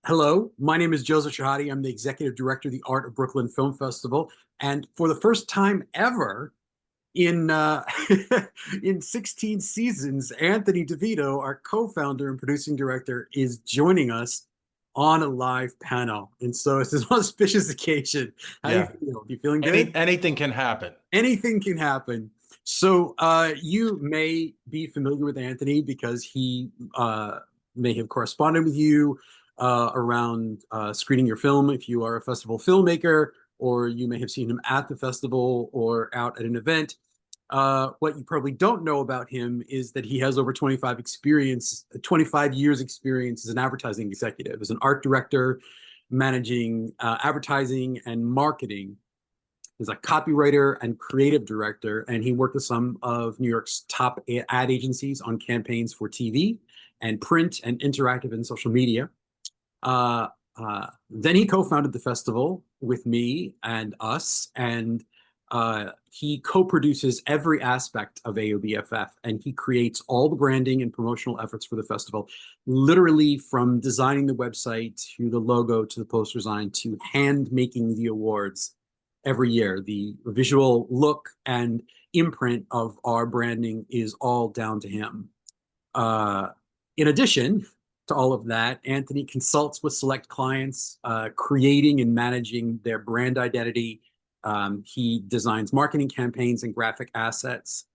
Hello, my name is Joseph Shahadi. I'm the executive director of the Art of Brooklyn Film Festival. And for the first time ever in in 16 seasons, Anthony DeVito, our co-founder and producing director, is joining us on a live panel. And so it's an auspicious occasion. How do you Yeah. feel? You feeling good? Anything can happen. Anything can happen. So you may be familiar with Anthony because he may have corresponded with you around screening your film if you are a festival filmmaker, or you may have seen him at the festival or out at an event. What you probably don't know about him is that he has over 25 years experience as an advertising executive, as an art director, managing advertising and marketing. He's a copywriter and creative director, and he worked with some of New York's top ad agencies on campaigns for TV and print and interactive and social media. Then he co-founded the festival with me and us, and he co-produces every aspect of AOBFF, and he creates all the branding and promotional efforts for the festival, literally from designing the website to the logo to the poster design to hand making the awards every year. The visual look and imprint of our branding is all down to him. Uh, in addition to all of that, Anthony consults with select clients, creating and managing their brand identity. He designs marketing campaigns and graphic assets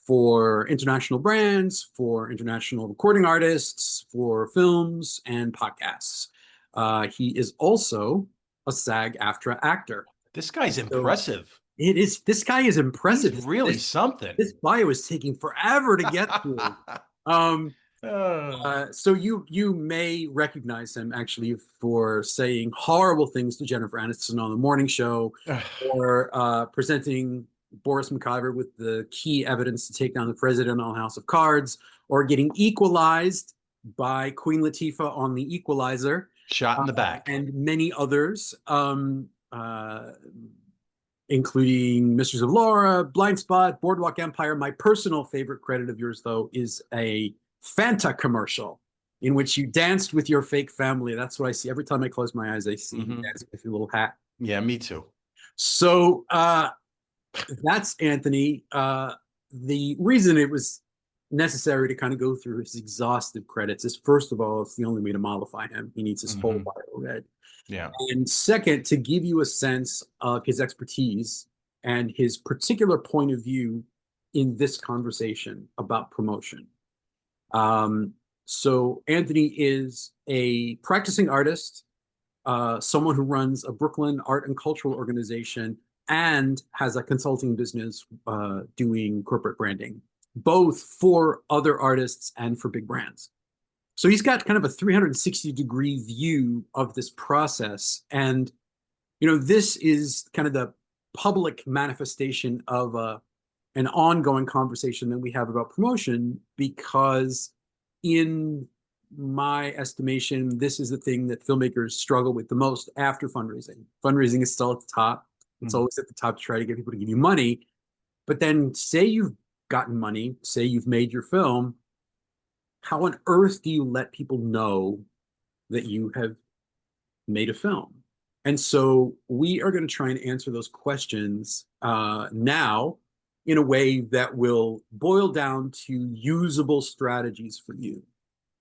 for international brands, for international recording artists, for films and podcasts. He is also a SAG-AFTRA actor. This guy's So impressive. this guy is He's impressive. really something. This bio is taking forever to get through. Um, Oh. so you may recognize him actually for saying horrible things to Jennifer Aniston on the morning show, or presenting Boris McIver with the key evidence to take down the president on House of Cards, or getting equalized by Queen Latifah on the Equalizer, Shot in the back. and many others. Including Mysteries of Laura, Blind Spot, Boardwalk Empire. My personal favorite credit of yours, though, is a Fanta commercial in which you danced with your fake family. That's what I see. Every time I close my eyes, I see you dancing with your little hat. Yeah, me too. So that's Anthony. The reason it was necessary to kind of go through his exhaustive credits is, first of all, it's the only way to mollify him. He needs his whole bio read. Yeah. And second, to give you a sense of his expertise and his particular point of view in this conversation about promotion. So Anthony is a practicing artist, someone who runs a Brooklyn art and cultural organization, and has a consulting business doing corporate branding, both for other artists and for big brands. So he's got kind of a 360-degree view of this process. And, this is kind of the public manifestation of an ongoing conversation that we have about promotion, because in my estimation, this is the thing that filmmakers struggle with the most after fundraising. Fundraising is still at the top. It's always at the top to try to get people to give you money. But then say you've gotten money, say you've made your film, how on earth do you let people know that you have made a film? And so we are going to try and answer those questions now in a way that will boil down to usable strategies for you.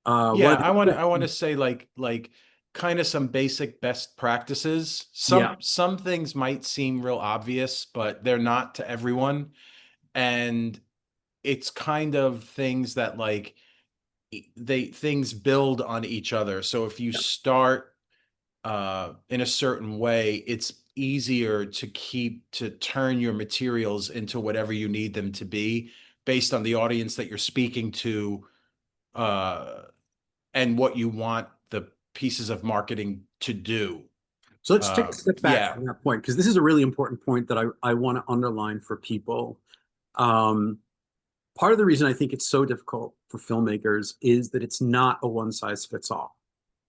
Yeah, I want to say like kind of some basic best practices. Yeah. Some things might seem real obvious, but they're not to everyone. And it's kind of things that like things build on each other. So if you start in a certain way, it's easier to turn your materials into whatever you need them to be based on the audience that you're speaking to, uh, and what you want the pieces of marketing to do. So let's take a step back Yeah. from that point, because this is a really important point that I want to underline for people. Um, Part of the reason I think it's so difficult for filmmakers is that it's not a one size fits all,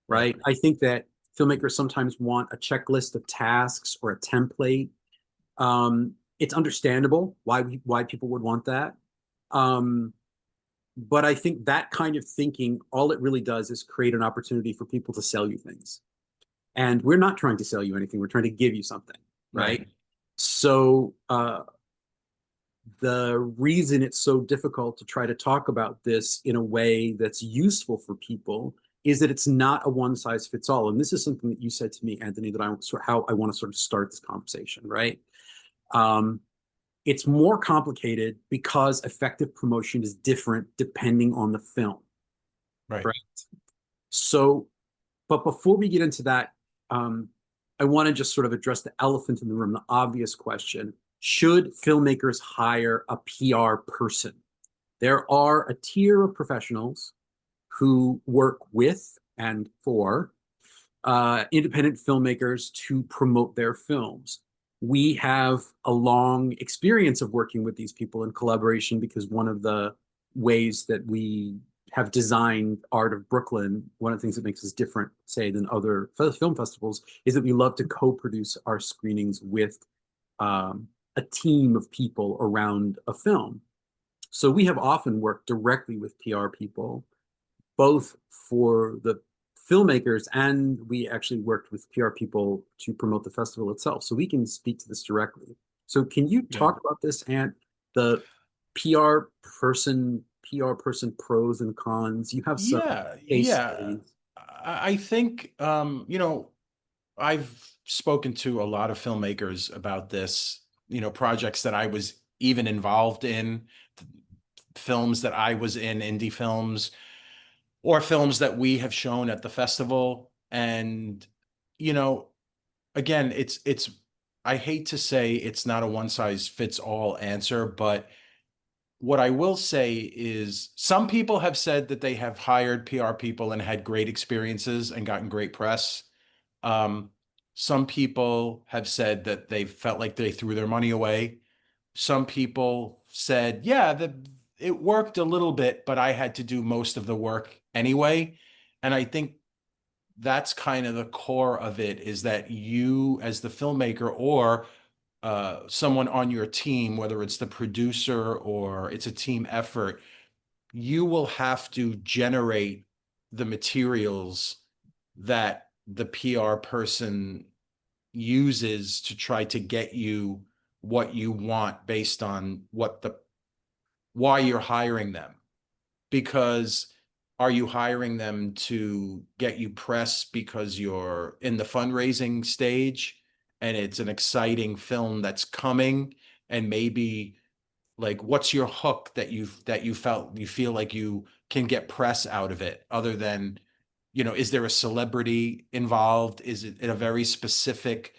right? I think that filmmakers sometimes want a checklist of tasks or a template. It's understandable why people would want that. Um, But I think that kind of thinking, all it really does is create an opportunity for people to sell you things. And we're not trying to sell you anything. We're trying to give you something, Right. right? So the reason it's so difficult to try to talk about this in a way that's useful for people is that it's not a one size fits all. And this is something that you said to me, Anthony, that how I want to sort of start this conversation, right? Um, it's more complicated because effective promotion is different depending on the film, Right. right? So, but before we get into that, um, I want to just sort of address the elephant in the room, the obvious question. Should filmmakers hire a PR person? There are a tier of professionals who work with and for independent filmmakers to promote their films. We have a long experience of working with these people in collaboration because one of the ways that we have designed Art of Brooklyn, one of the things that makes us different, say, than other film festivals, is that we love to co-produce our screenings with a team of people around a film. So we have often worked directly with PR people, both for the filmmakers, and we actually worked with PR people to promote the festival itself. So we can speak to this directly. So can you Yeah. talk about this, and the PR PR person pros and cons? You have some Yeah. case Yeah. studies. I think, I've spoken to a lot of filmmakers about this, projects that I was even involved in, films that I was in, indie films, or films that we have shown at the festival. And, you know, again, I hate to say it's not a one size fits all answer, but what I will say is some people have said that they have hired PR people and had great experiences and gotten great press. Um, some people have said that they felt like they threw their money away. Some people said, yeah, it worked a little bit, but I had to do most of the work anyway. And I think that's kind of the core of it, is that you, as the filmmaker, or someone on your team, whether it's the producer or it's a team effort, you will have to generate the materials that the PR person uses to try to get you what you want based on why you're hiring them. Because are you hiring them to get you press because you're in the fundraising stage and it's an exciting film that's coming, and maybe, like, what's your hook that you feel like you can get press out of it, other than, is there a celebrity involved? Is it in a very specific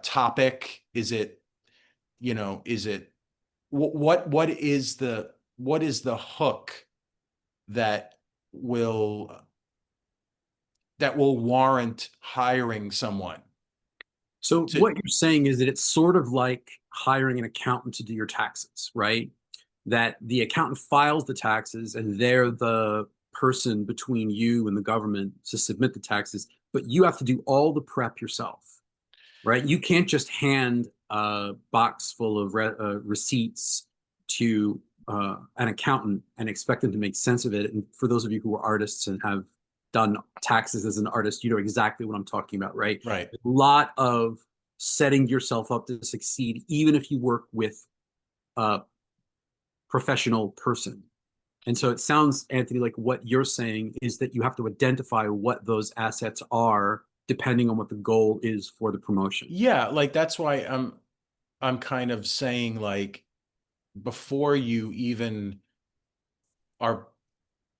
topic? Is it, is it what is the hook that will warrant hiring someone So to? what you're saying is that it's sort of like hiring an accountant to do your taxes, right? That the accountant files the taxes and they're the person between you and the government to submit the taxes, but you have to do all the prep yourself, right? You can't just hand a box full of receipts to an accountant and expect them to make sense of it. And for those of you who are artists and have done taxes as an artist, you know exactly what I'm talking about, right? Right. A lot of setting yourself up to succeed, even if you work with a professional person. And so it sounds, Anthony, like what you're saying is that you have to identify what those assets are depending on what the goal is for the promotion. Yeah, like that's why I'm kind of saying, like, before you even are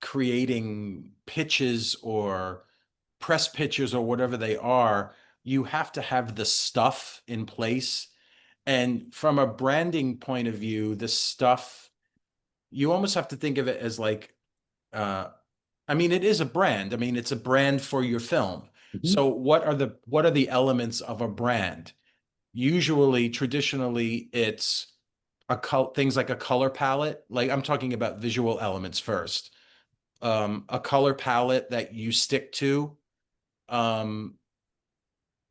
creating pitches or press pitches or whatever they are, you have to have the stuff in place. And from a branding point of view, the stuff, you almost have to think of it as like, uh, I mean, it is a brand. I mean, it's a brand for your film. Mhm. So what are the elements of a brand? Usually, traditionally, it's things like a color palette. Like, I'm talking about visual elements first. A color palette that you stick to, um,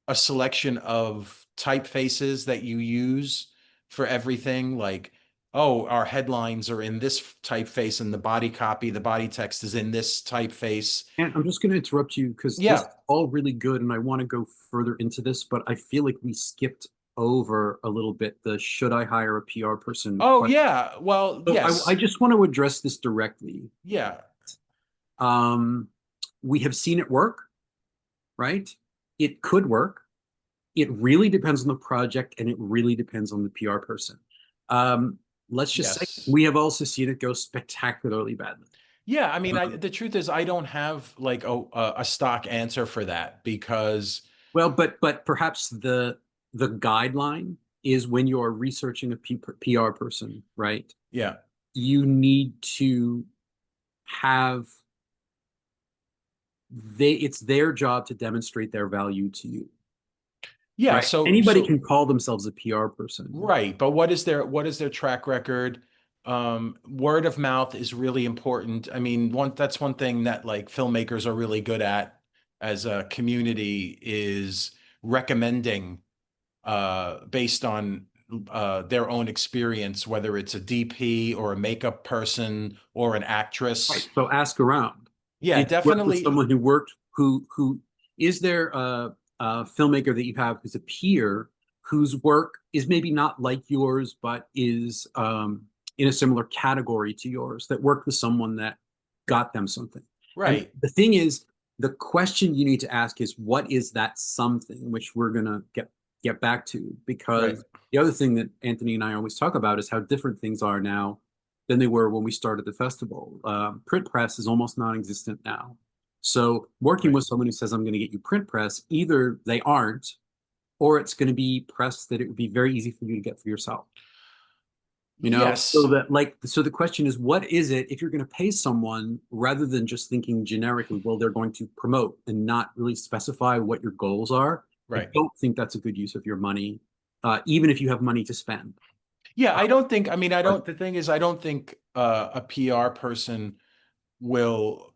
a selection of typefaces that you use for everything, like oh, our headlines are in this typeface and the body copy, the body text is in this typeface. And I'm just going to interrupt you because this Yeah. is all really good, and I want to go further into this, but I feel like we skipped over a little bit the should I hire a PR person Oh, question. yeah. Well, So I yes. just want to address this directly. Yeah. Um, we have seen it work, right? It could work. It really depends on the project, and it really depends on the PR person. Um, let's just say Yes. we have also seen it go spectacularly badly. Yeah. I mean, Um, the truth is, I don't have like a stock answer for that because, well, but perhaps the guideline is when you're researching a PR person, right? yeah. You need to have it's their job to demonstrate their value to you, Yeah. right? Anybody can call themselves a PR person. Right, but what is their track record? Word of mouth is really important. I mean, that's one thing that like filmmakers are really good at as a community is recommending based on their own experience, whether it's a DP or a makeup person or an Right. actress. So ask around. Yeah, Did you work with definitely. someone who worked who is there a filmmaker that you have who's a peer whose work is maybe not like yours but is in a similar category to yours that worked with someone that got them something. And Right, the thing is, the question you need to ask is what is that something, which we're gonna get back to, right, because the other thing that Anthony and I always talk about is how different things are now than they were when we started the festival. Print press is almost non-existent now. So working right. with someone who says, I'm going to get you print press, either they aren't, or it's going to be press that it would be very easy for you to get for yourself. You know, so Yes. that like, so the question is, what is it if you're going to pay someone rather than just thinking generically, well, they're going to promote and not really specify what your goals are? I Right. don't think that's a good use of your money, even if you have money to spend. Yeah, I don't think, I mean, I But don't, the thing is, I don't think a PR person will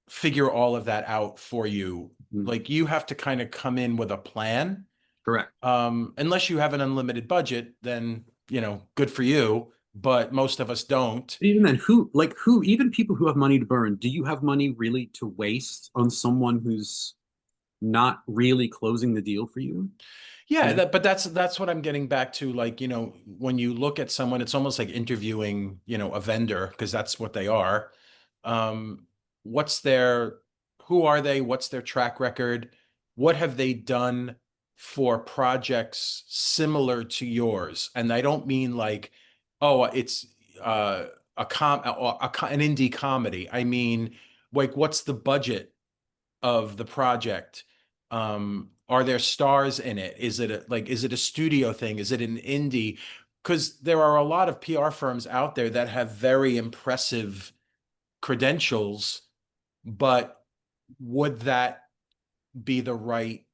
figure all of that out for you. mm, Like you have to kind of come in with a plan. correct. Unless you have an unlimited budget, then, good for you, but most of us don't. Even then, even people who have money to burn, do you have money really to waste on someone who's not really closing the deal for you? You Yeah, know, but that's what I'm getting back to. Like, when you look at someone, it's almost like interviewing, a vendor, because that's what they are. Um, what's their, who are they? What's their track record? What have they done for projects similar to yours? And I don't mean like, oh, it's an indie comedy. I mean, like, what's the budget of the project? Are there stars in it? Is it a studio thing? Is it an indie? Because there are a lot of PR firms out there that have very impressive credentials, but would that be the right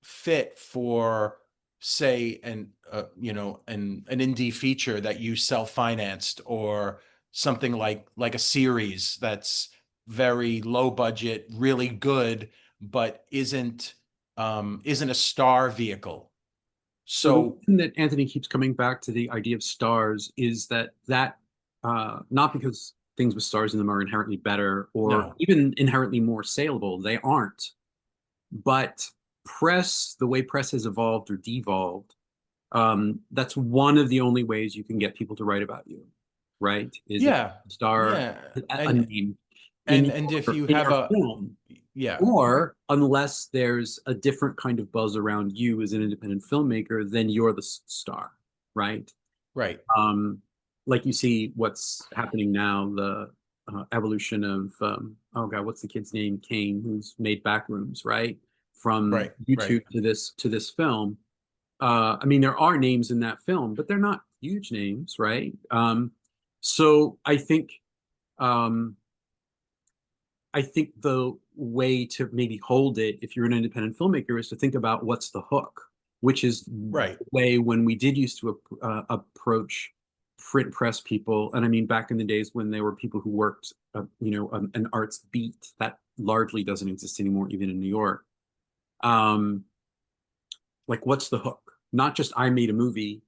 fit for, say, an indie feature that you self-financed, or something like a series that's very low budget, really good, but isn't a star vehicle. so the So reason that Anthony keeps coming back to the idea of stars is that not because things with stars in them are inherently better or no. even inherently more saleable, they aren't. But the way press has evolved or devolved, that's one of the only ways you can get people to write about you, right? Is if you Yeah. star Yeah. a And name and if you in have your a, film, yeah. or unless there's a different kind of buzz around you as an independent filmmaker, then you're the star, right? Right. Um, like you see what's happening now, the evolution of oh god, what's the kid's name? Kane, who's made Backrooms, right? From Right. Right. YouTube to this film. I mean, there are names in that film, but they're not huge names, right? So um, I think the way to maybe hold it, if you're an independent filmmaker, is to think about what's the hook, which is the Right. way when we did used to approach print press people, and I mean back in the days when there were people who worked, an arts beat that largely doesn't exist anymore, even in New York. Um, like, what's the hook? Not just I made a movie,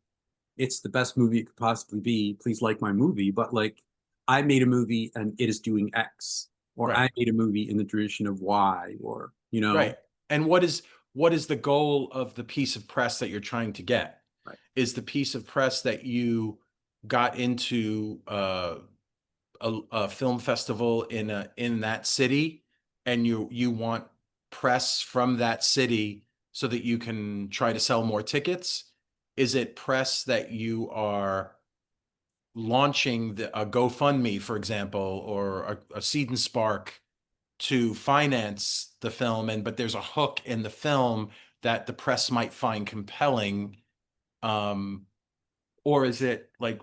it's the best movie it could possibly be. Please like my movie. But like, I made a movie and it is doing X, or Right. I made a movie in the tradition of Y, or, you know, Right. And what is the goal of the piece of press that you're trying to get? right. Is the piece of press that you got into a film festival in that city, and you want press from that city so that you can try to sell more tickets? Is it press that you are launching a GoFundMe, for example, or a Seed and Spark to finance the film, and but there's a hook in the film that the press might find compelling, um, or is it like,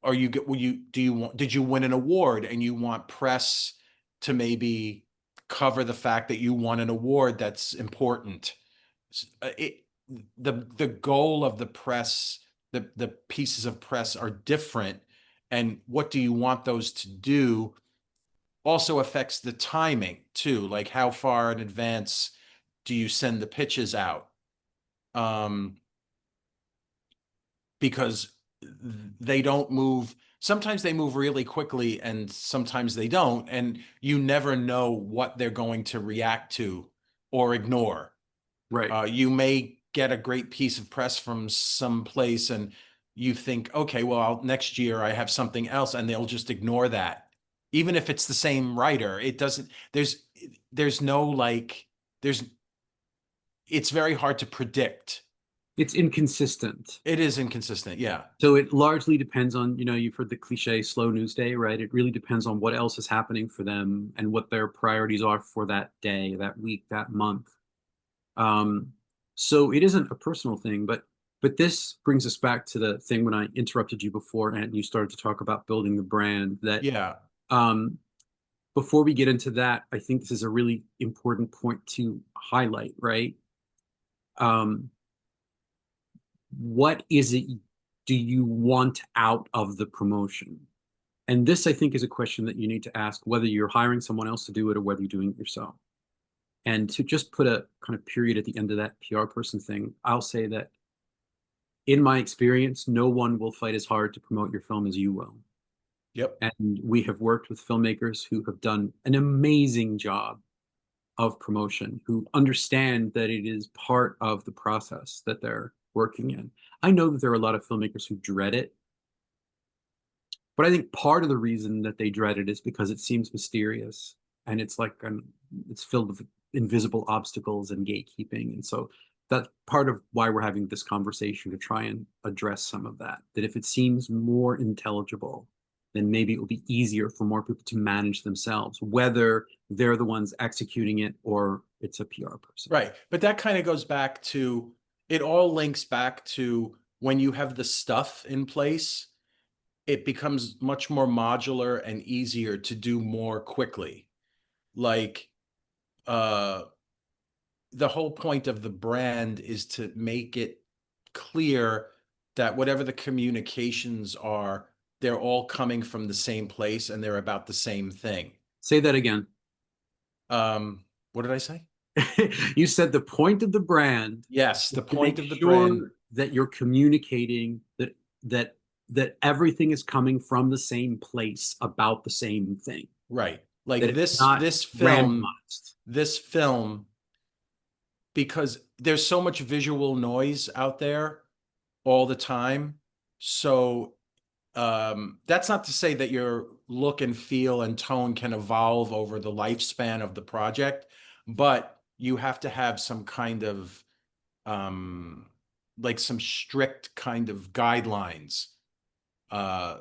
are you will you do you want did you win an award and you want press to maybe cover the fact that you won an award that's important? It the goal of the press, the pieces of press are different, and what do you want those to do also affects the timing too. Like, how far in advance do you send the pitches out? Um, because they don't move. Sometimes they move really quickly and sometimes they don't. And you never know what they're going to react to or ignore. Right. You may get a great piece of press from some place and you think, okay, well, next year I have something else, and they'll just ignore that. Even if it's the same writer, it doesn't, there's no like, there's, it's very hard to predict. It's inconsistent. It is inconsistent. Yeah. So it largely depends on, you know, you've heard the cliche slow news day, right? It really depends on what else is happening for them and what their priorities are for that day, that week, that month. Um, so it isn't a personal thing, but this brings us back to the thing when I interrupted you before and you started to talk about building the brand that Yeah. um, before we get into that, I think this is a really important point to highlight, right? Um, what is it do you want out of the promotion? And this, I think, is a question that you need to ask whether you're hiring someone else to do it or whether you're doing it yourself. And to just put a kind of period at the end of that PR person thing, I'll say that in my experience, no one will fight as hard to promote your film as you will. Yep. And we have worked with filmmakers who have done an amazing job of promotion, who understand that it is part of the process that they're working in. I know that there are a lot of filmmakers who dread it, but I think part of the reason that they dread it is because it seems mysterious and it's like it's filled with invisible obstacles and gatekeeping. And so that's part of why we're having this conversation, to try and address some of that. That if it seems more intelligible, then maybe it will be easier for more people to manage themselves, whether they're the ones executing it or it's a PR person. Right. But that kind of goes back to, it all links back to when you have the stuff in place, it becomes much more modular and easier to do more quickly. Like, uh, the whole point of the brand is to make it clear that whatever the communications are, they're all coming from the same place and they're about the same thing. Say that again. What did I say? You said the point of the brand Yes, is the to point make of the brand. sure that you're communicating that that everything is coming from the same place about the same thing. Right. Like That it's this not this film, randomized. this film, because there's so much visual noise out there all the time. So that's not to say that your look and feel and tone can evolve over the lifespan of the project, but you have to have some kind of um, like some strict kind of guidelines. Uh,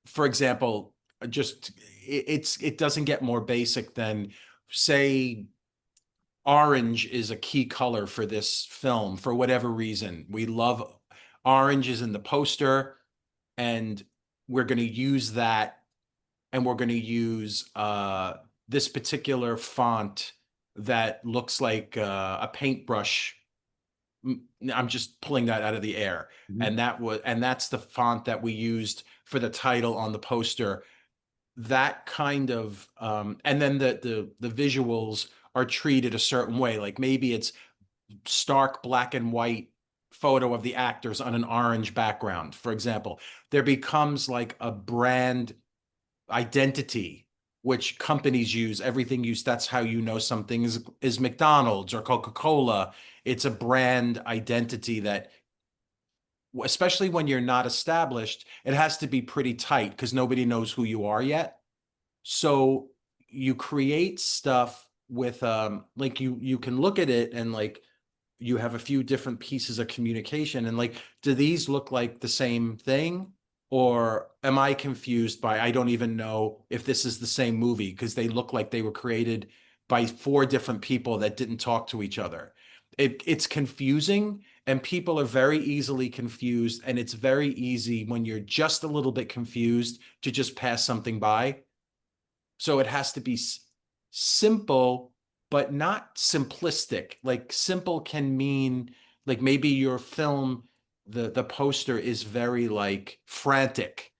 for example, just it doesn't get more basic than, say, orange is a key color for this film for whatever reason. We love orange is in the poster, and we're going to use that, and we're going to use this particular font that looks like a paintbrush. I'm just pulling that out of the air. Mhm. And that's the font that we used for the title on the poster. That kind of and then the visuals are treated a certain way. Like maybe it's stark black and white photo of the actors on an orange background, for example. There becomes like a brand identity which companies use, everything use. That's how you know something is McDonald's or Coca-Cola. It's a brand identity that, especially when you're not established, it has to be pretty tight because nobody knows who you are yet. So you create stuff with like you can look at it and like you have a few different pieces of communication and like, do these look like the same thing? Or am I confused by, I don't even know if this is the same movie because they look like they were created by 4 different people that didn't talk to each other. It's confusing and people are very easily confused. And it's very easy when you're just a little bit confused to just pass something by. So it has to be simple, but not simplistic. Like simple can mean like maybe your film, the poster is very like frantic,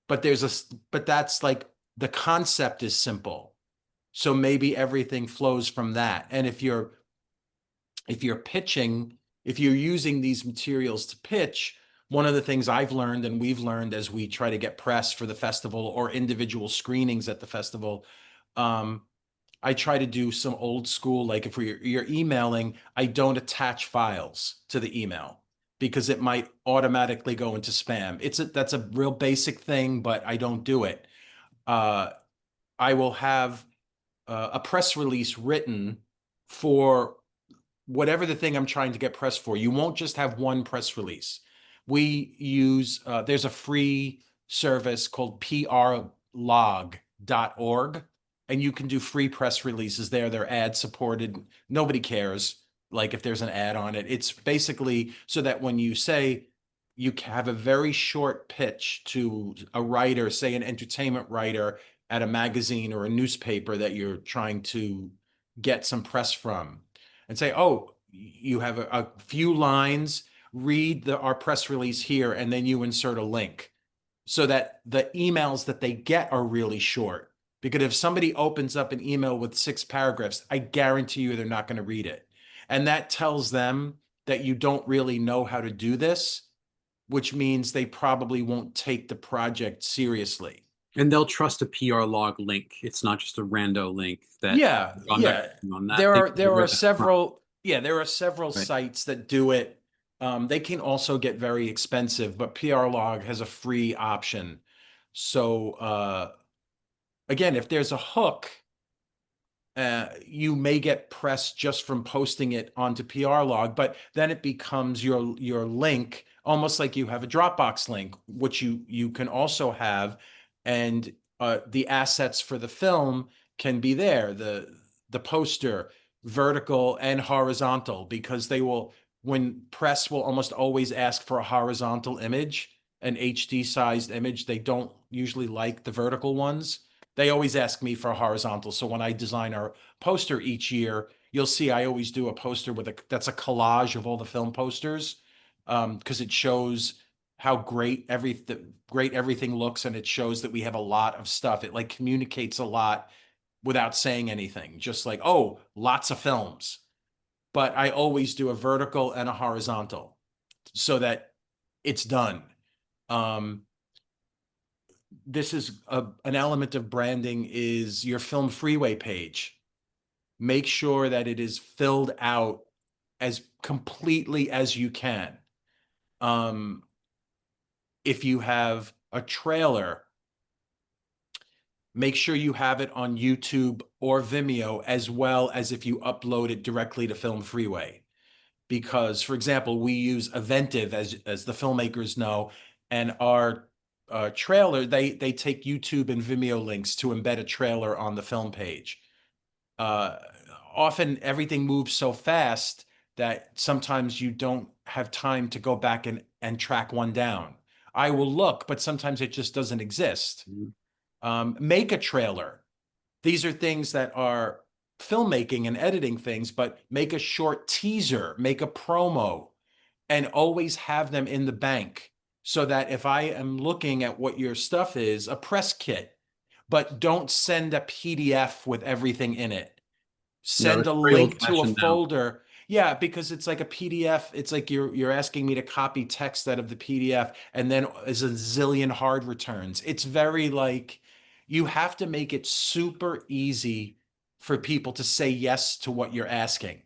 but but that's like the concept is simple. So maybe everything flows from that. And if you're pitching, if you're using these materials to pitch, one of the things I've learned and we've learned as we try to get press for the festival or individual screenings at the festival, I try to do some old school, like if you're emailing, I don't attach files to the email because it might automatically go into spam. That's a real basic thing, but I don't do it. I will have a press release written for whatever the thing I'm trying to get press for. You won't just have one press release. We use, there's a free service called prlog.org, and you can do free press releases there. They're ad supported. Nobody cares. Like if there's an ad on it, it's basically so that when you say you have a very short pitch to a writer, say an entertainment writer at a magazine or a newspaper that you're trying to get some press from, and say, oh, you have a few lines, read our press release here, and then you insert a link so that the emails that they get are really short. Because if somebody opens up an email with 6 paragraphs, I guarantee you they're not going to read it. And that tells them that you don't really know how to do this, which means they probably won't take the project seriously. And they'll trust a PR log link. It's not just a rando link that Yeah, I'm not yeah. on that. There are several Right. sites that do it. They can also get very expensive, but PR log has a free option. So again, if there's a hook, you may get press just from posting it onto PR log, but then it becomes your link, almost like you have a Dropbox link, which you can also have, and the assets for the film can be there. The poster, vertical and horizontal, because when press will almost always ask for a horizontal image, an HD sized image. They don't usually like the vertical ones. They always ask me for a horizontal. So when I design our poster each year, you'll see I always do a poster that's a collage of all the film posters, because it shows how great everything looks, and it shows that we have a lot of stuff. It like communicates a lot without saying anything, just like, oh, lots of films. But I always do a vertical and a horizontal so that it's done. Um, this is an element of branding is your film freeway page. Make sure that it is filled out as completely as you can. If you have a trailer, make sure you have it on YouTube or Vimeo, as well as if you upload it directly to Film Freeway. Because, for example, we use Eventive, as the filmmakers know, and our trailer, they take YouTube and Vimeo links to embed a trailer on the film page. Often everything moves so fast that sometimes you don't have time to go back and track one down. I will look, but sometimes it just doesn't exist. Make a trailer. These are things that are filmmaking and editing things, but make a short teaser, make a promo, and always have them in the bank so that if I am looking at what your stuff is, a press kit, but don't send a PDF with everything in it. No, Send that's a very old link to a fashioned now. folder. Yeah, because it's like a PDF. It's like you're asking me to copy text out of the PDF and then is a zillion hard returns. It's very like you have to make it super easy for people to say yes to what you're asking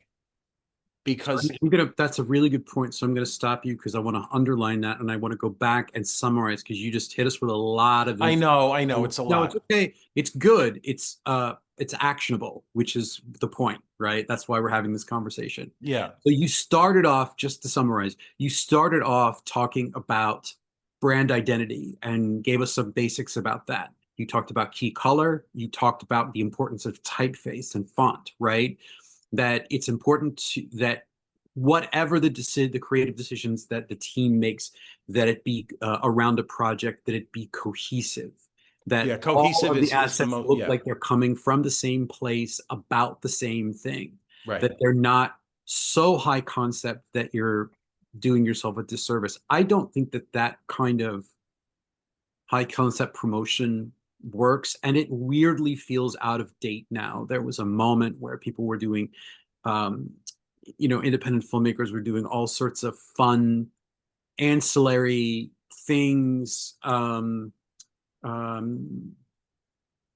because That's a really good point. So I'm gonna stop you because I want to underline that and I want to go back and summarize because you just hit us with a lot of info. I know it's a No, it's lot. okay. It's good. It's actionable, which is the point, right? That's why we're having this conversation. Yeah. So you started off, just to summarize, you started off talking about brand identity and gave us some basics about that. You talked about key color, you talked about the importance of typeface and font, right? That it's important that whatever the creative decisions that the team makes, that it be around a project, that it be cohesive, Yeah, that all cohesive of the is the assets most, look yeah, like they're coming from the same place about the same thing, right. that they're not so high concept that you're doing yourself a disservice. I don't think that that kind of high concept promotion works, and it weirdly feels out of date now. There was a moment where people were doing um, independent filmmakers were doing all sorts of fun ancillary things. Um,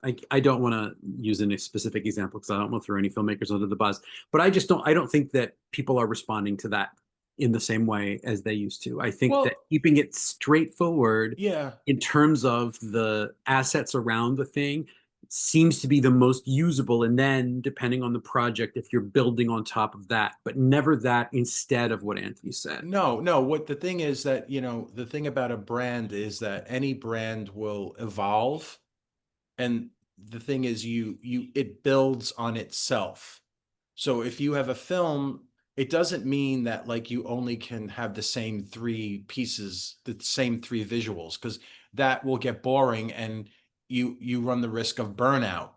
I don't want to use a specific example because I don't want to throw any filmmakers under the bus, but I don't think that people are responding to that in the same way as they used to. I think that Well, keeping it straightforward yeah. in terms of the assets around the thing seems to be the most usable. And then depending on the project, if you're building on top of that, but never that instead of what Anthony said. No, no. What the thing is that, the thing about a brand is that any brand will evolve. And the thing is it builds on itself. So if you have a film, it doesn't mean that like you only can have the same three pieces, the same three visuals, because that will get boring and you run the risk of burnout.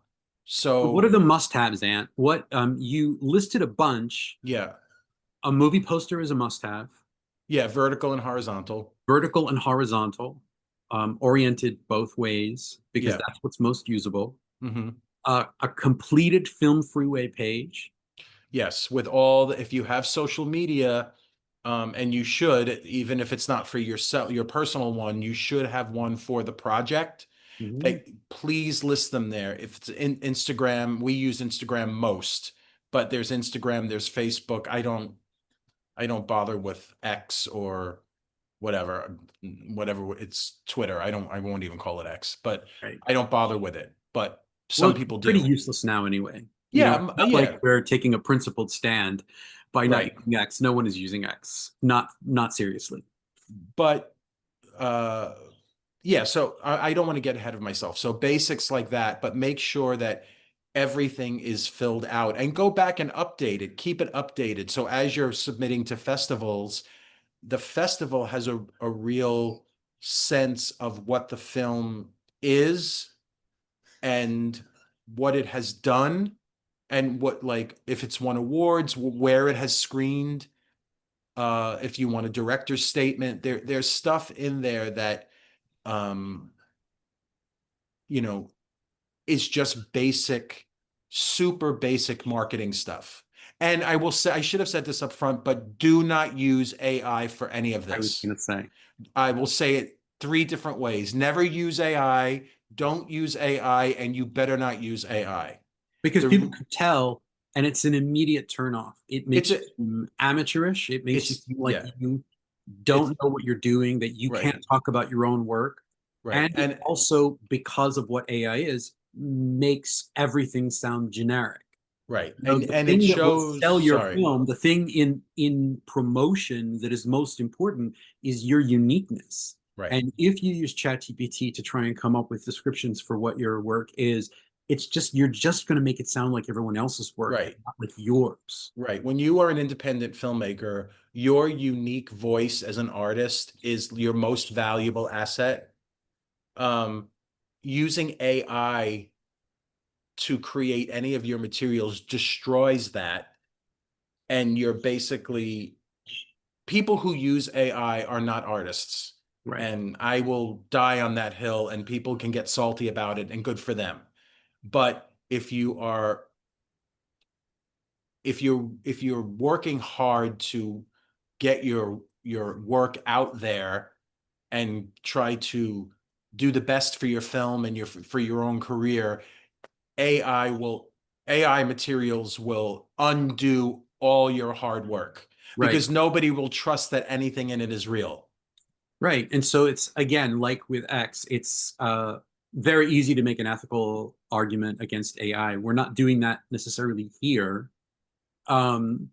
So what are So the must-haves, Ant? What you listed a bunch. yeah, A movie poster is a must-have. yeah, vertical and horizontal. Vertical and horizontal, oriented both ways because Yeah. that's what's most usable. Hmm. A completed film freeway page. Yes, with all if you have social media, and you should, even if it's not for yourself, your personal one, you should have one for the project. Mhm. They please list them there. If it's in Instagram, we use Instagram most, but there's Instagram, there's Facebook. I don't bother with X or whatever it's Twitter. I won't even call it X, but Right. I don't bother with it. But Well, some it's people pretty do. useless now anyway. Yeah, It's not like yeah, we're taking a principled stand by not right. using X. No one is using X. Not seriously. But uh yeah, so I don't want to get ahead of myself. So basics like that, but make sure that everything is filled out and go back and update it. Keep it updated. So as you're submitting to festivals, the festival has a real sense of what the film is and what it has done and what like if it's won awards, where it has screened. If you want a director's statement, there's stuff in there that um, you know, is just basic, super basic marketing stuff. And I will say, I should have said this up front, but do not use AI for any of I was this. going to say I will say it three different ways. Never use AI, don't use AI, and you better not use AI. because people The could tell, and it's an immediate turnoff. It it's makes a you seem amateurish. It makes you it's feel like yeah, you it's don't know what you're doing, that you right, can't talk about your own work. right. And it And also, because of what AI is, makes everything sound generic. right. The And it thing that will shows, sell your sorry, film, the thing in promotion that is most important is your uniqueness. right. And if you use ChatGPT to try and come up with descriptions for what your work is, you're just going to make it sound like everyone else's work, Right. not like yours. Right. When you are an independent filmmaker, your unique voice as an artist is your most valuable asset. Um, Using AI to create any of your materials destroys that. And you're basically people who use AI are not artists. Right. And I will die on that hill, and people can get salty about it, and good for them. But if you are if you're working hard to get your work out there and try to do the best for your film and for your own career, AI will AI materials will undo all your hard work Right. because nobody will trust that anything in it is real. Right. And so it's again, like with X, it's very easy to make an ethical argument against AI. We're not doing that necessarily here. Um,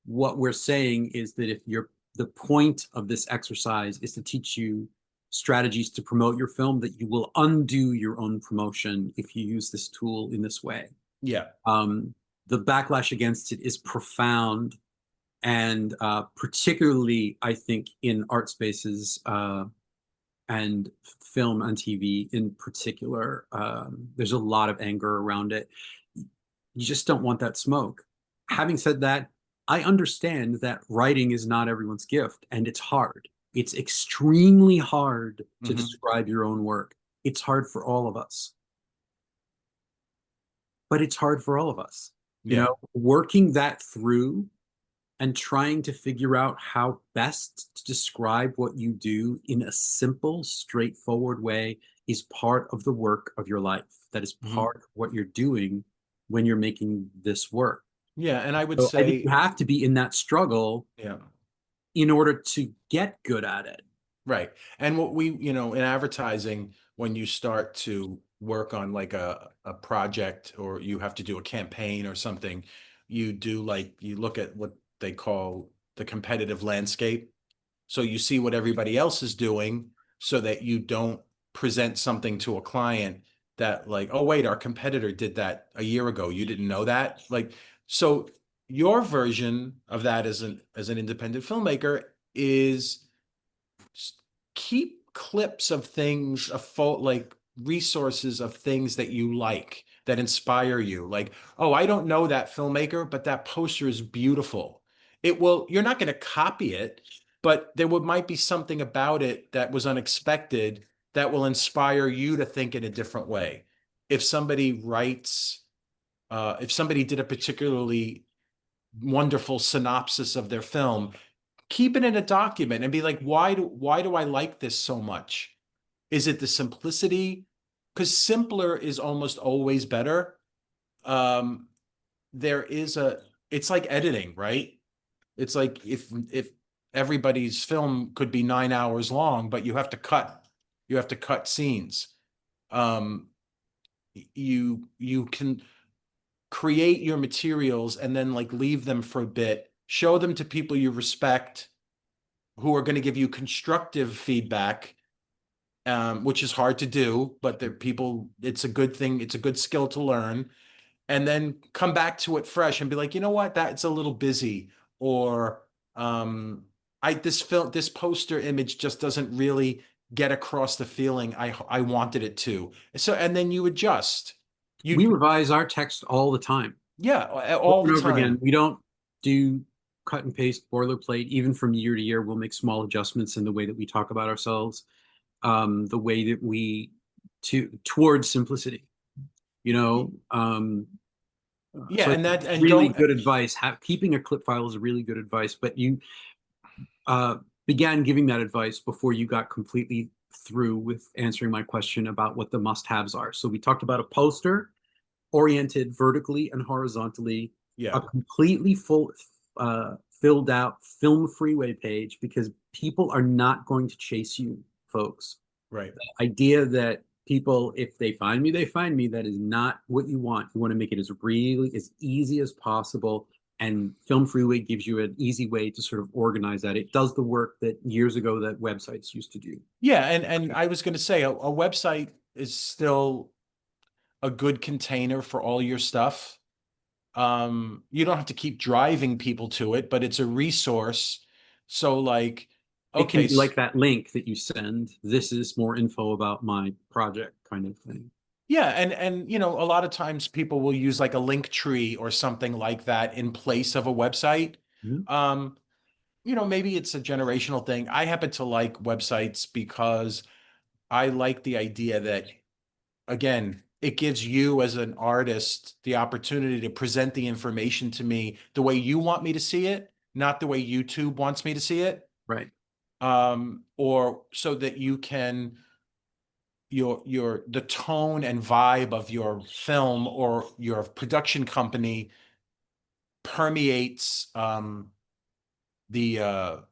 what we're saying is that if you're the point of this exercise is to teach you strategies to promote your film, that you will undo your own promotion if you use this tool in this way. Yeah. The backlash against it is profound, and particularly, I think, in art spaces and film and TV in particular, there's a lot of anger around it. You just don't want that smoke. Having said that, I understand that writing is not everyone's gift, and it's hard. It's extremely hard to Mhm. describe your own work. It's hard for all of us, but it's hard for all of us. You Yeah. know, working that through and trying to figure out how best to describe what you do in a simple, straightforward way is part of the work of your life. That is Mhm. part of what you're doing when you're making this work. Yeah, and I would So I think you say, have to be in that struggle yeah. in order to get good at it. Right. And what we, in advertising, when you start to work on like a project or you have to do a campaign or something, you do like you look at what they call the competitive landscape. So you see what everybody else is doing so that you don't present something to a client that like, oh wait, our competitor did that a year ago. You didn't know that? Like, so your version of that as an independent filmmaker is keep clips of things, like resources of things that you like that inspire you. Like, oh, I don't know that filmmaker, but that poster is beautiful. You're not going to copy it, but might be something about it that was unexpected that will inspire you to think in a different way. If somebody writes, if somebody did a particularly wonderful synopsis of their film, keep it in a document and be like, why do I like this so much? Is it the simplicity? Because simpler is almost always better. Um, there is it's like editing, right? It's like if everybody's film could be 9 hours long, but you have to cut scenes. Um, you can create your materials and then like leave them for a bit, show them to people you respect who are going to give you constructive feedback, which is hard to do, but they're people, it's a good thing. It's a good skill to learn. And then come back to it fresh and be like, you know what, that's a little busy. Or this poster image just doesn't really get across the feeling I wanted it to. So, and then you adjust. We You, revise our text all the time, yeah, over all the and over again. time. We don't do cut and paste boilerplate. Even from year to year, we'll make small adjustments in the way that we talk about ourselves, the way that we towards simplicity. You know, Yeah, so I and think that, it's and really don't, good advice. Keeping a clip file is really good advice, but you uh, began giving that advice before you got completely through with answering my question about what the must-haves are. So we talked about a poster oriented vertically and horizontally, yeah, a completely filled out film freeway page, because people are not going to chase you, folks. right. Idea that people, if they find me, they find me, that is not what you want. You want to make it as easy as possible. And Film Freeway gives you an easy way to sort of organize that. It does the work that years ago that websites used to do. Yeah, and I was going to say a website is still a good container for all your stuff. You don't have to keep driving people to it, but it's a resource. So like, It can okay, be like that link that you send. This is more info about my project, kind of thing. yeah, and a lot of times people will use like a link tree or something like that in place of a website. Mhm. Um, maybe it's a generational thing. I happen to like websites because I like the idea that, again, it gives you as an artist the opportunity to present the information to me the way you want me to see it, not the way YouTube wants me to see it. Right. Or so that you can the tone and vibe of your film or your production company permeates the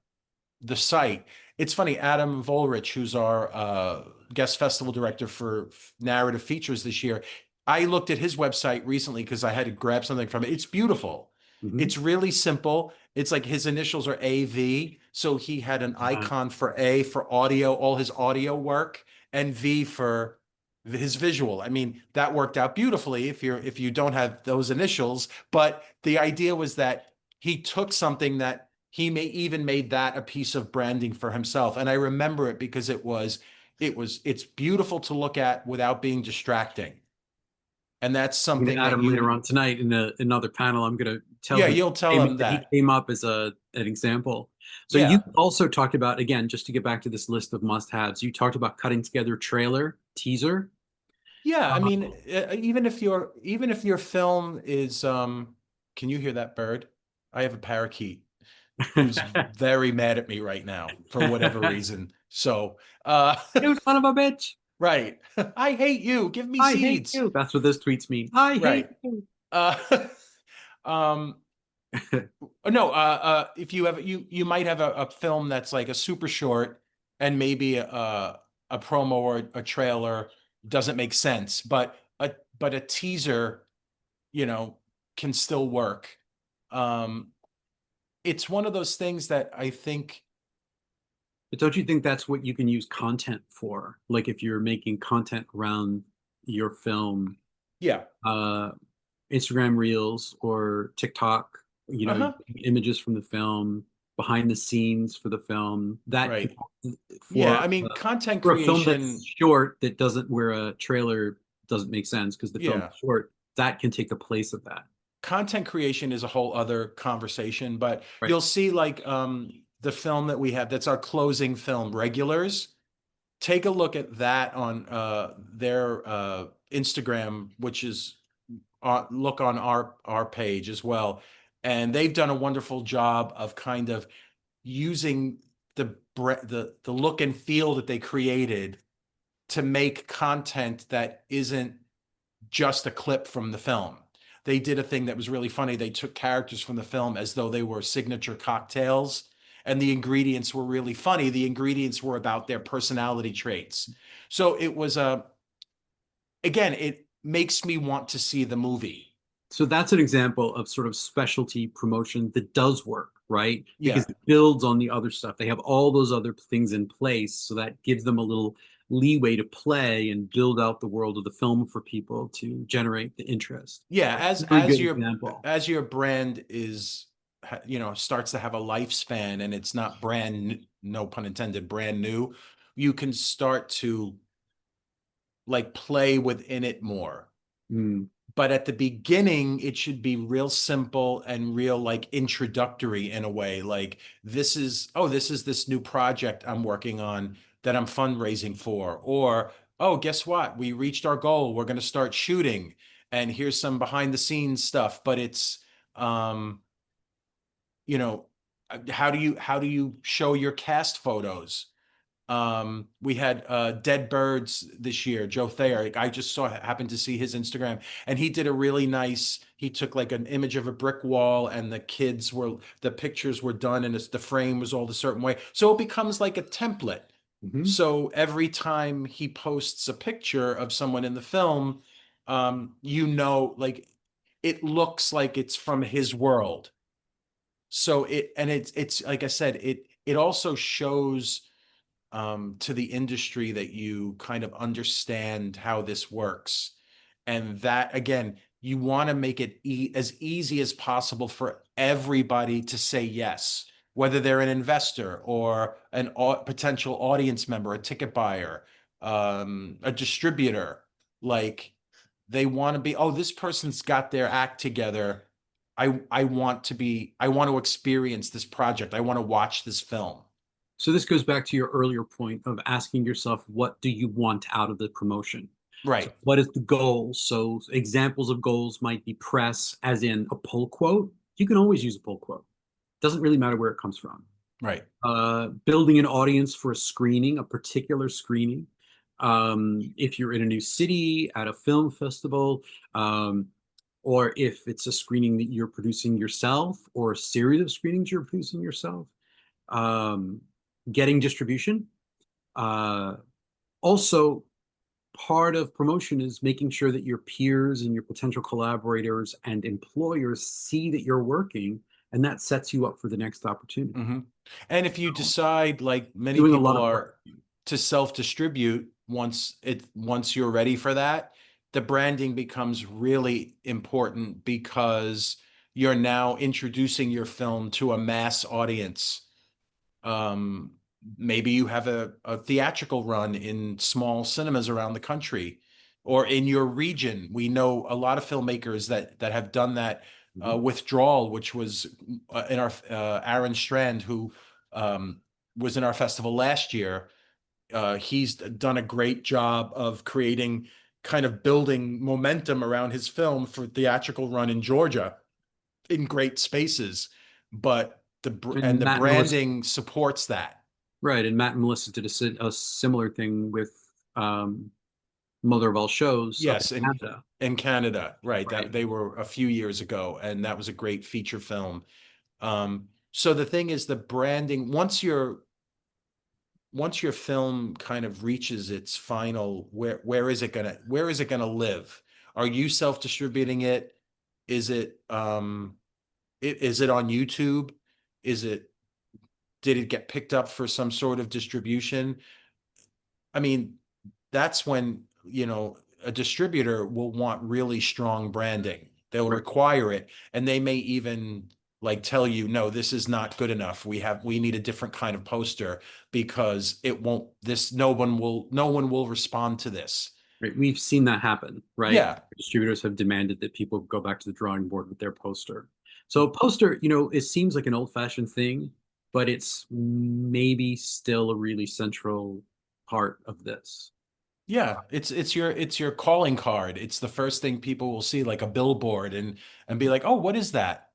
the site. It's funny, Adam Volrich, who's our guest festival director for narrative features this year, I looked at his website recently because I had to grab something from it. It's beautiful. Mhm. It's really simple. It's like his initials are AV. So he had an icon for A for audio, all his audio work, and V for his visual. I mean, that worked out beautifully if you don't have those initials. But the idea was that he took something that he may even made that a piece of branding for himself. And I remember it because it's beautiful to look at without being distracting. And that's I'm going to something add that him later on tonight in another panel. I'm going to tell yeah, him you'll tell him that he that. came up as an example. So you Yeah. also talked about, again, just to get back to this list of must-haves, you talked about cutting together trailer, teaser. Yeah. I Uh, mean, even if your film is, can you hear that bird? I have a parakeet who's very mad at me right now for whatever reason. So, you son of a bitch. right. I hate you. Give me I hate seeds. you. That's what those tweets mean. I hate Right. you. Uh, um, no, if you have you might have a film that's like a super short and maybe a promo or a trailer doesn't make sense, but a teaser, you know, can still work. Um, it's one of those things that I think, But don't you think that's what you can use content for? Like if you're making content around your film, yeah, uh, Instagram Reels or TikTok, uh-huh, images from the film, behind the scenes for the film, that could, right, yeah. for I mean, content for a film that's creation, short that doesn't where a trailer doesn't make sense because the film's yeah. short, that can take the place of that. Content creation is a whole other conversation, but Right. you'll see like the film that we have that's our closing film, Regulars. Take a look at that on their Instagram, which is look on our page as well. And they've done a wonderful job of kind of using the look and feel that they created to make content that isn't just a clip from the film. They did a thing that was really funny. They took characters from the film as though they were signature cocktails, and the ingredients were really funny. The ingredients were about their personality traits. So it was again, it makes me want to see the movie. So that's an example of sort of specialty promotion that does work, right? Yeah. Because it builds on the other stuff. They have all those other things in place, so that gives them a little leeway to play and build out the world of the film for people to generate the interest. Yeah, Very good example. as your brand is starts to have a lifespan and it's not no pun intended, brand new, you can start to like play within it more. Mm. But at the beginning it should be real simple and real like introductory in a way, like this is this new project I'm working on that I'm fundraising for, or oh, guess what, we reached our goal, we're going to start shooting, and here's some behind the scenes stuff. But it's um you know how do you show your cast photos? We had Dead Birds this year, Joe Thayer. I just happened to see his Instagram, and he did a really nice, he took like an image of a brick wall and the pictures were done and the frame was all a certain way. So it becomes like a template. Mhm. So every time he posts a picture of someone in the film, like it looks like it's from his world. So it's like I said, it also shows to the industry that you kind of understand how this works. And that, again, you want to make it as easy as possible for everybody to say yes, whether they're an investor or an potential audience member, a ticket buyer, a distributor. Like they want to be, oh, this person's got their act together. I want to experience this project. I want to watch this film. So this goes back to your earlier point of asking yourself, what do you want out of the promotion? Right. What is the goal? So examples of goals might be press, as in a pull quote. You can always use a pull quote. Doesn't really matter where it comes from. Right. Building an audience for a screening, a particular screening. If you're in a new city at a film festival, um, or if it's a screening that you're producing yourself, or a series of screenings you're producing yourself. Um, Getting distribution. Uh, Also, part of promotion is making sure that your peers and your potential collaborators and employers see that you're working, and that sets you up for the next opportunity. Hmm. And if you decide, like many Doing a lot people of are, work. to self-distribute once you're ready for that, the branding becomes really important because you're now introducing your film to a mass audience. Um, Maybe you have a theatrical run in small cinemas around the country or in your region. We know a lot of filmmakers that have done that. Mhm. Withdrawal, which was in our Aaron Strand, who um, was in our festival last year. He's done a great job of creating, kind of building momentum around his film for theatrical run in Georgia in great spaces, but And the Matt and Melissa, branding supports that. right? And Matt and Melissa did a similar thing with Mother of All Shows up in Yes, Canada, in Canada, right? That right? they were a few years ago, and that was a great feature film. So the thing is, the branding, once your film kind of reaches its final, where is it gonna live? Are you self-distributing it? Is is it on YouTube? Is it Did it get picked up for some sort of distribution? I mean, that's when, a distributor will want really strong branding. They'll Right. require it, and they may even like tell you, no, this is not good enough. We need a different kind of poster because it won't this no one will respond to this. Right. We've seen that happen, right? Yeah. Distributors have demanded that people go back to the drawing board with their poster. So poster, it seems like an old-fashioned thing, but it's maybe still a really central part of this. Yeah, it's your calling card. It's the first thing people will see, like a billboard, and be like, "Oh, what is that?"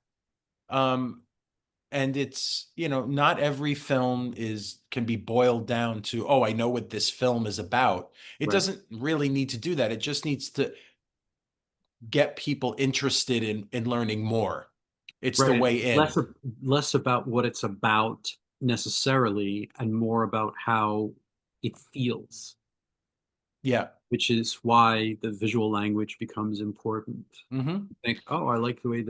Um, and it's, not every film is can be boiled down to, "Oh, I know what this film is about." It Right. doesn't really need to do that. It just needs to get people interested in learning more. It's the Right. way in. Less about what it's about necessarily, and more about how it feels, Yeah. which is why the visual language becomes important. Hmm. Think, oh, I like the way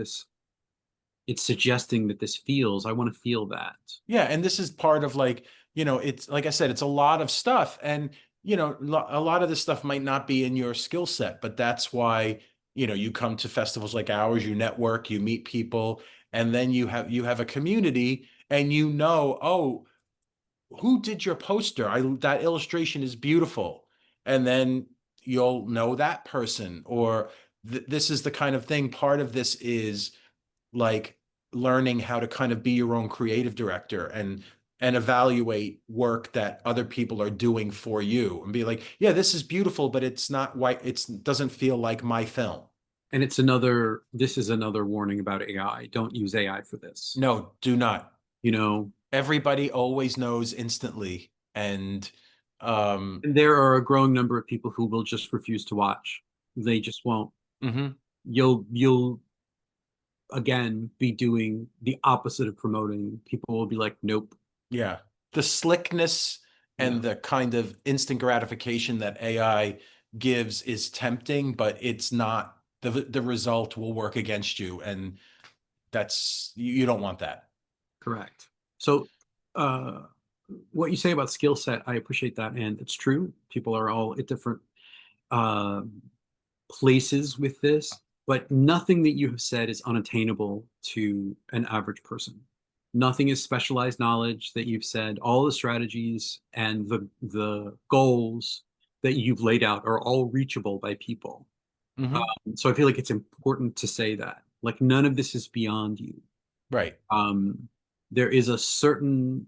it's suggesting that this feels. I want to feel that. Yeah, and this is part of, like, it's like I said, it's a lot of stuff, and a lot of this stuff might not be in your skill set, but that's why, you come to festivals like ours, you network, you meet people, and then you have a community, and oh, who did your poster? I That illustration is beautiful. And then you'll know that person, or this is the kind of thing. Part of this is like learning how to kind of be your own creative director and evaluate work that other people are doing for you and be like, yeah, this is beautiful, but it's not white. It doesn't feel like my film. And this is another warning about AI. Don't use AI for this. No, do not. You know, Everybody always knows instantly. And um, and there are a growing number of people who will just refuse to watch. They just won't. mhm. You'll again be doing the opposite of promoting. People will be like, nope. Yeah. The slickness Yeah, and the kind of instant gratification that AI gives is tempting, but it's not, the result will work against you. And you don't want that. correct. So, uh, what you say about skill set, I appreciate that, and it's true. People are all at different uh, places with this, but nothing that you have said is unattainable to an average person. Nothing is specialized knowledge that you've said. All the strategies and the goals that you've laid out are all reachable by people. Hmm. So I feel like it's important to say that. Like none of this is beyond you. Right. Um, there is a certain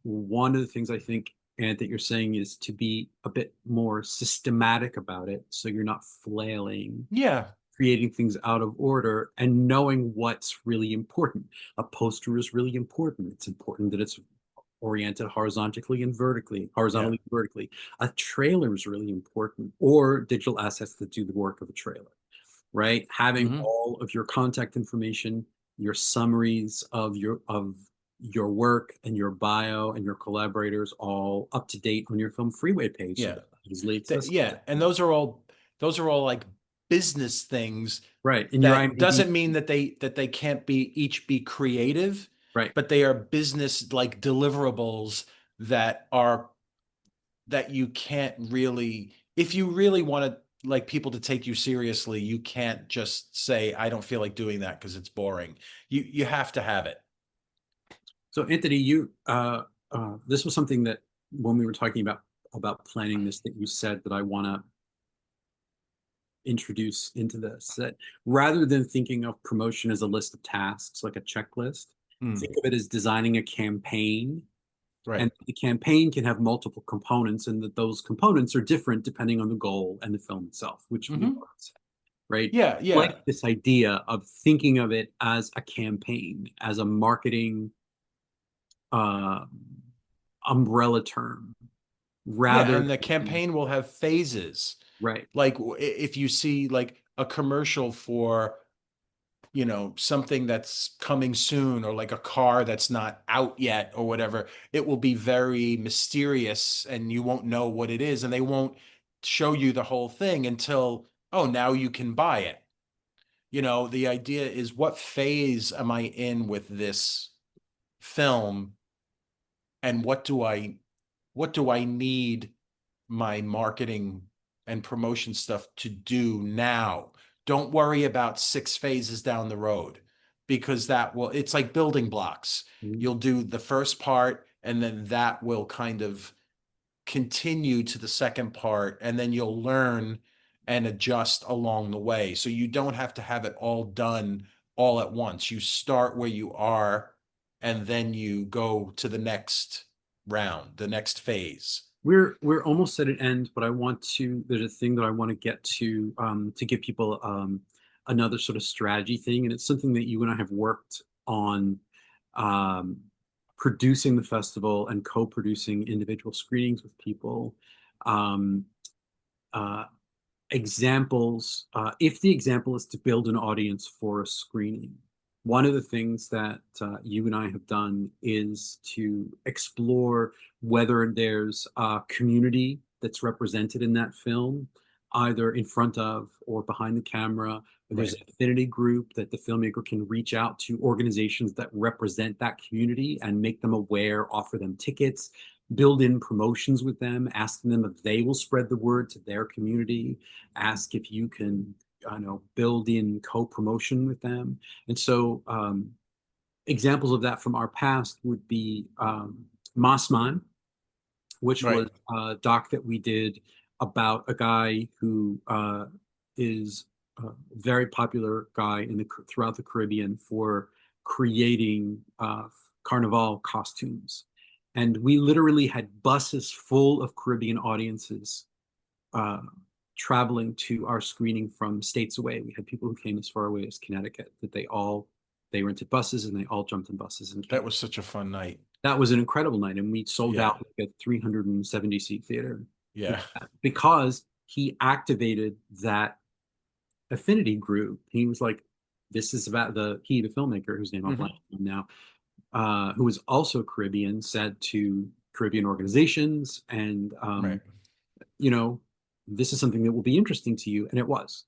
one of the things I think and that you're saying is to be a bit more systematic about it, so you're not flailing, Yeah. creating things out of order, and knowing what's really important. A poster is really important. It's important that it's oriented Yeah. horizontally and vertically. A trailer is really important, or digital assets that do the work of a trailer, right? Having Hmm. all of your contact information, your summaries of your work and your bio and your collaborators all up to date on your Film Freeway page so Yeah. that easily accessible. Yeah. And those are all like business things Right. In your that IMDb, doesn't mean that they can't be each be creative, right. but they are business like deliverables that are that you can't really, if you really want to like people to take you seriously, you can't just say I don't feel like doing that because it's boring. You have to have it. So Anthony, this was something that when we were talking about planning this, that you said that I want to introduce into this, that rather than thinking of promotion as a list of tasks like a checklist, Mm, think of it as designing a campaign. right. And the campaign can have multiple components, and that those components are different depending on the goal and the film itself, which we Hmm. are, right? Yeah, Like yeah. this idea of thinking of it as a campaign, as a marketing uh, umbrella term, Yeah, rather and the than, campaign will have phases. right. Like if you see like a commercial for, something that's coming soon or like a car that's not out yet or whatever, it will be very mysterious and you won't know what it is and they won't show you the whole thing until, oh, now you can buy it. The idea is what phase am I in with this film and what do I need my marketing and promotion stuff to do now. Don't worry about 6 phases down the road because it's like building blocks. Mhm. You'll do the first part and then that will kind of continue to the second part and then you'll learn and adjust along the way. So you don't have to have it all done all at once. You start where you are and then you go to the next round, the next phase. We're almost at an end, but there's a thing that I want to get to give people another sort of strategy thing, and it's something that you and I have worked on, um, producing the festival and co-producing individual screenings with people. Um, uh, Examples, if the example is to build an audience for a screening, one of the things that you and I have done is to explore whether there's a community that's represented in that film, either in front of or behind the camera. Or there's Right. an affinity group that the filmmaker can reach out to organizations that represent that community and make them aware, offer them tickets, build in promotions with them, asking them if they will spread the word to their community, ask if you can, build in co-promotion with them. And so examples of that from our past would be Mossman, which Right. was a doc that we did about a guy who is a very popular guy throughout the Caribbean for creating carnival costumes. And we literally had buses full of Caribbean audiences uh, traveling to our screening from states away. We had people who came as far away as Connecticut, that they rented buses and they all jumped in buses and That came. was such a fun night. That was an incredible night, and we sold Yeah. out like a 370 seat theater Yeah. because he activated that affinity group. He was like, "This is about the filmmaker whose name I'm Hmm. blanking on now, who was also Caribbean, said to Caribbean organizations and Right. you know, this is something that will be interesting to you," and it was.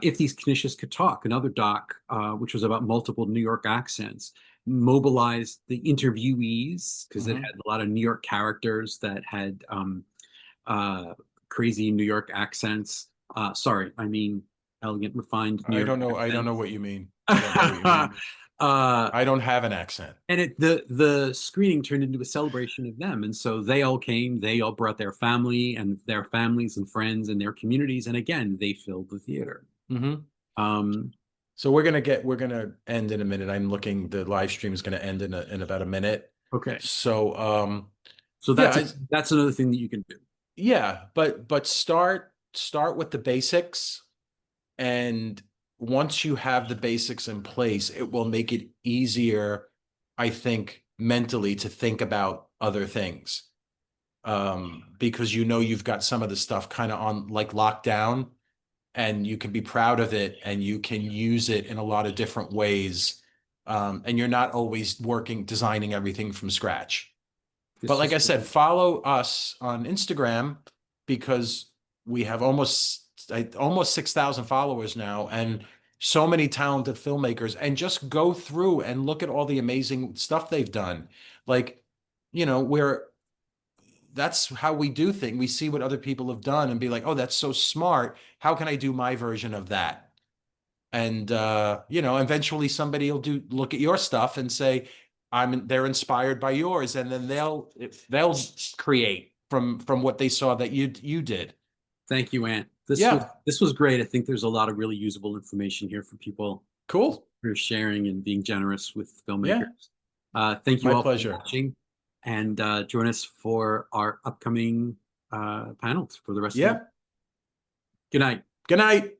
If These Knishes Could Talk, another doc, which was about multiple New York accents, mobilized the interviewees because it Hmm. had a lot of New York characters that had uh, crazy New York accents. Sorry, I mean elegant, refined New I York don't know. I don't know accents. what you mean. I don't know what you mean. uh, I don't have an accent. and the screening turned into a celebration of them, and so they all came, they all brought their family and their families and friends and their communities, and again they filled the theater. Hmm. um So we're gonna end in a minute. I'm looking. The live stream is gonna end in about a minute. okay. So So Yeah, that's another thing that you can do. yeah, but start with the basics, and once you have the basics in place, it will make it easier, I think, mentally to think about other things. Because you know you've got some of the stuff kind of on like locked down, and you can be proud of it, and you can use it in a lot of different ways. And you're not always designing everything from scratch. But This like was I said, follow us on Instagram, because we have almost 6,000 followers now, and so many talented filmmakers. And just go through and look at all the amazing stuff they've done. Like, we're that's how we do things. We see what other people have done and be like, oh, that's so smart. How can I do my version of that? And eventually somebody will look at your stuff and say, they're inspired by yours, and then they'll create from what they saw that you did. Thank you, Ant. Yeah, This was great. I think there's a lot of really usable information here for people cool. for sharing and being generous with Yeah, filmmakers. Thank you my all for pleasure. watching, and join us for our upcoming panels for the rest of the week. Yeah. Good night. Good night.